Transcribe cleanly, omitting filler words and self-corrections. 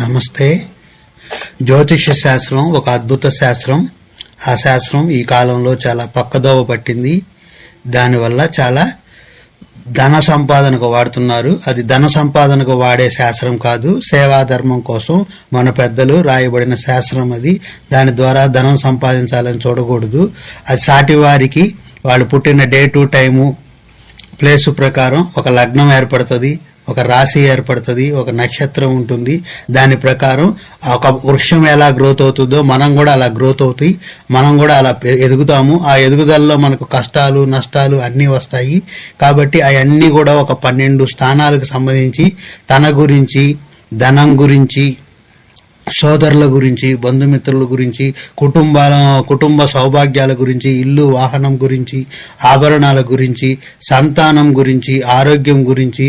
నమస్తే. జ్యోతిష్య శాస్త్రం ఒక అద్భుత శాస్త్రం. ఆ శాస్త్రం ఈ కాలంలో చాలా పక్కదోవ పట్టింది. దానివల్ల చాలా ధన సంపాదనకు వాడుతున్నారు. అది ధన సంపాదనకు వాడే శాస్త్రం కాదు, సేవాధర్మం కోసం మన పెద్దలు రాయబడిన శాస్త్రం అది. దాని ద్వారా ధనం సంపాదించాలని చూడకూడదు. అది సాటి వారికి వాళ్ళు పుట్టిన డే టు టైము ప్లేసు ప్రకారం ఒక లగ్నం ఏర్పడుతుంది, ఒక రాశి ఏర్పడుతుంది, ఒక నక్షత్రం ఉంటుంది. దాని ప్రకారం ఒక వృక్షం ఎలా గ్రోత్ అవుతుందో మనం కూడా అలా గ్రోత్ అవుతాయి, మనం కూడా అలా ఎదుగుతాము. ఆ ఎదుగుదలలో మనకు కష్టాలు నష్టాలు అన్నీ వస్తాయి. కాబట్టి అవన్నీ కూడా ఒక 12 స్థానాలకు సంబంధించి తన గురించి, ధనం గురించి, సోదరుల గురించి, బంధుమిత్రుల గురించి, కుటుంబ సౌభాగ్యాల గురించి, ఇల్లు వాహనం గురించి, ఆభరణాల గురించి, సంతానం గురించి, ఆరోగ్యం గురించి,